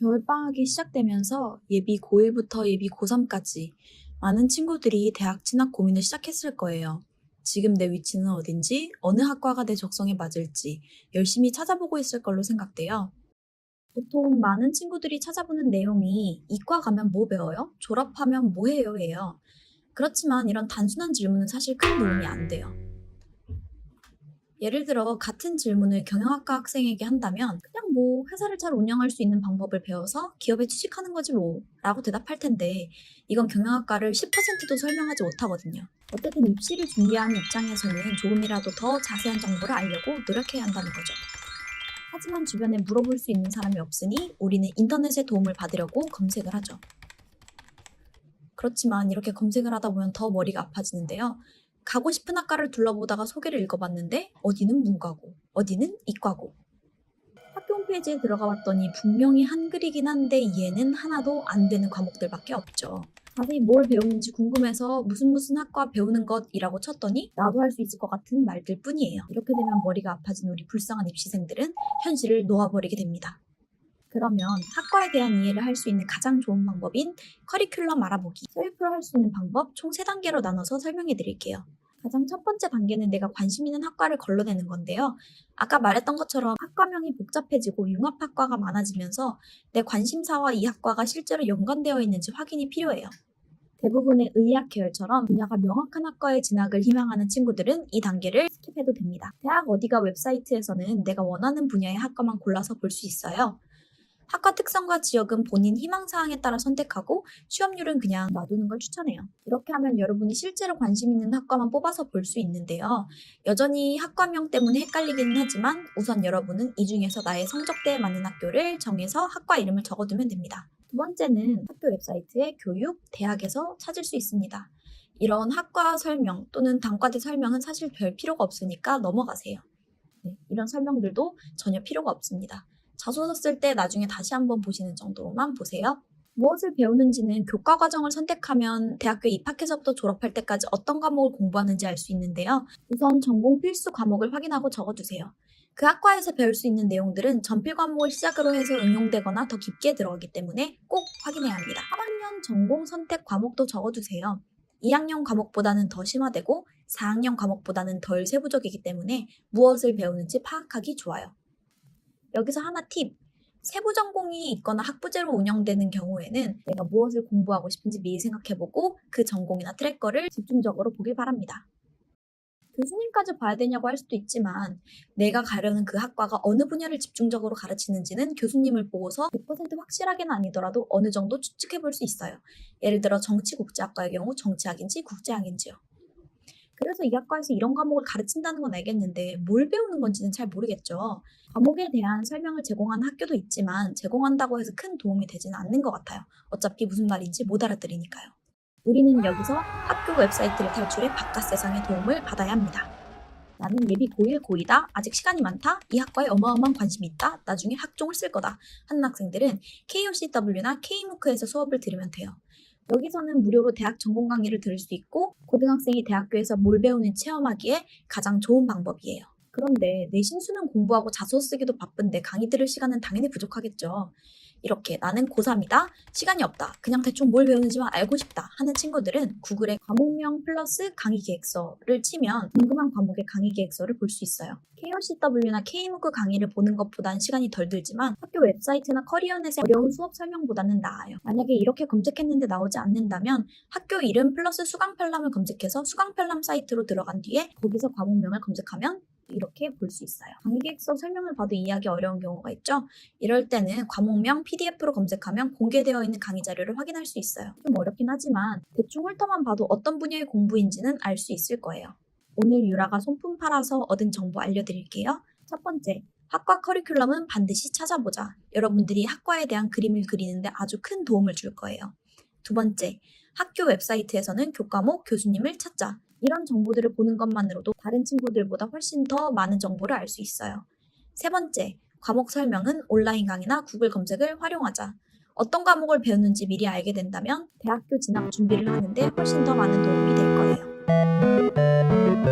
겨울방학이 시작되면서 예비 고1부터 예비 고3까지 많은 친구들이 대학 진학 고민을 시작했을 거예요. 지금 내 위치는 어딘지, 어느 학과가 내 적성에 맞을지 열심히 찾아보고 있을 걸로 생각돼요. 보통 많은 친구들이 찾아보는 내용이 이과 가면 뭐 배워요? 졸업하면 뭐 해요? 예요. 그렇지만 이런 단순한 질문은 사실 큰 도움이 안 돼요. 예를 들어 같은 질문을 경영학과 학생에게 한다면 그냥 뭐 회사를 잘 운영할 수 있는 방법을 배워서 기업에 취직하는 거지 뭐 라고 대답할 텐데 이건 경영학과를 10%도 설명하지 못하거든요. 어쨌든 입시를 준비하는 입장에서는 조금이라도 더 자세한 정보를 알려고 노력해야 한다는 거죠. 하지만 주변에 물어볼 수 있는 사람이 없으니 우리는 인터넷의 도움을 받으려고 검색을 하죠. 그렇지만 이렇게 검색을 하다 보면 더 머리가 아파지는데요. 가고 싶은 학과를 둘러보다가 소개를 읽어봤는데 어디는 문과고, 어디는 이과고. 학교 홈페이지에 들어가 봤더니 분명히 한글이긴 한데 이해는 하나도 안 되는 과목들밖에 없죠. 자세히 뭘 배우는지 궁금해서 무슨 학과 배우는 것이라고 쳤더니 나도 할 수 있을 것 같은 말들 뿐이에요. 이렇게 되면 머리가 아파진 우리 불쌍한 입시생들은 현실을 놓아버리게 됩니다. 그러면 학과에 대한 이해를 할 수 있는 가장 좋은 방법인 커리큘럼 알아보기, 셀프로 할 수 있는 방법 총 3단계로 나눠서 설명해 드릴게요. 가장 첫 번째 단계는 내가 관심 있는 학과를 걸러내는 건데요. 아까 말했던 것처럼 학과명이 복잡해지고 융합학과가 많아지면서 내 관심사와 이 학과가 실제로 연관되어 있는지 확인이 필요해요. 대부분의 의학 계열처럼 분야가 명확한 학과에 진학을 희망하는 친구들은 이 단계를 스킵해도 됩니다. 대학 어디가 웹사이트에서는 내가 원하는 분야의 학과만 골라서 볼 수 있어요. 학과 특성과 지역은 본인 희망사항에 따라 선택하고 취업률은 그냥 놔두는 걸 추천해요. 이렇게 하면 여러분이 실제로 관심 있는 학과만 뽑아서 볼 수 있는데요. 여전히 학과명 때문에 헷갈리기는 하지만 우선 여러분은 이 중에서 나의 성적대에 맞는 학교를 정해서 학과 이름을 적어두면 됩니다. 두 번째는 학교 웹사이트에 교육, 대학에서 찾을 수 있습니다. 이런 학과 설명 또는 단과대 설명은 사실 별 필요가 없으니까 넘어가세요. 이런 설명들도 전혀 필요가 없습니다. 자소서 쓸 때 나중에 다시 한번 보시는 정도로만 보세요. 무엇을 배우는지는 교과 과정을 선택하면 대학교에 입학해서부터 졸업할 때까지 어떤 과목을 공부하는지 알 수 있는데요. 우선 전공 필수 과목을 확인하고 적어두세요. 그 학과에서 배울 수 있는 내용들은 전필 과목을 시작으로 해서 응용되거나 더 깊게 들어가기 때문에 꼭 확인해야 합니다. 3학년 전공 선택 과목도 적어두세요. 2학년 과목보다는 더 심화되고 4학년 과목보다는 덜 세부적이기 때문에 무엇을 배우는지 파악하기 좋아요. 여기서 하나 팁! 세부 전공이 있거나 학부제로 운영되는 경우에는 내가 무엇을 공부하고 싶은지 미리 생각해보고 그 전공이나 트랙거를 집중적으로 보길 바랍니다. 교수님까지 봐야 되냐고 할 수도 있지만 내가 가려는 그 학과가 어느 분야를 집중적으로 가르치는지는 교수님을 보고서 100% 확실하게는 아니더라도 어느 정도 추측해볼 수 있어요. 예를 들어 정치국제학과의 경우 정치학인지 국제학인지요. 그래서 이 학과에서 이런 과목을 가르친다는 건 알겠는데 뭘 배우는 건지는 잘 모르겠죠. 과목에 대한 설명을 제공하는 학교도 있지만 제공한다고 해서 큰 도움이 되지는 않는 것 같아요. 어차피 무슨 말인지 못 알아들으니까요. 우리는 여기서 학교 웹사이트를 탈출해 바깥 세상의 도움을 받아야 합니다. 나는 예비 고1, 고2다. 아직 시간이 많다. 이 학과에 어마어마한 관심이 있다. 나중에 학종을 쓸 거다. 하는 학생들은 KOCW나 K무크에서 수업을 들으면 돼요. 여기서는 무료로 대학 전공 강의를 들을 수 있고 고등학생이 대학교에서 뭘 배우는지 체험하기에 가장 좋은 방법이에요. 그런데 내신 수능 공부하고 자소서 쓰기도 바쁜데 강의 들을 시간은 당연히 부족하겠죠. 이렇게 나는 고3이다, 시간이 없다, 그냥 대충 뭘 배우는지만 알고 싶다 하는 친구들은 구글에 과목명 플러스 강의 계획서를 치면 궁금한 과목의 강의 계획서를 볼 수 있어요. KOCW나 K무크 강의를 보는 것보단 시간이 덜 들지만 학교 웹사이트나 커리어넷의 어려운 수업 설명보다는 나아요. 만약에 이렇게 검색했는데 나오지 않는다면 학교 이름 플러스 수강펠람을 검색해서 수강펠람 사이트로 들어간 뒤에 거기서 과목명을 검색하면 이렇게 볼 수 있어요. 강의 계획서 설명을 봐도 이해하기 어려운 경우가 있죠. 이럴 때는 과목명 PDF로 검색하면 공개되어 있는 강의 자료를 확인할 수 있어요. 좀 어렵긴 하지만 대충 훑어만 봐도 어떤 분야의 공부인지는 알 수 있을 거예요. 오늘 유라가 손품 팔아서 얻은 정보 알려드릴게요. 첫 번째, 학과 커리큘럼은 반드시 찾아보자. 여러분들이 학과에 대한 그림을 그리는데 아주 큰 도움을 줄 거예요. 두 번째, 학교 웹사이트에서는 교과목, 교수님을 찾자. 이런 정보들을 보는 것만으로도 다른 친구들보다 훨씬 더 많은 정보를 알 수 있어요. 세 번째, 과목 설명은 온라인 강의나 구글 검색을 활용하자. 어떤 과목을 배우는지 미리 알게 된다면 대학교 진학 준비를 하는데 훨씬 더 많은 도움이 될 거예요.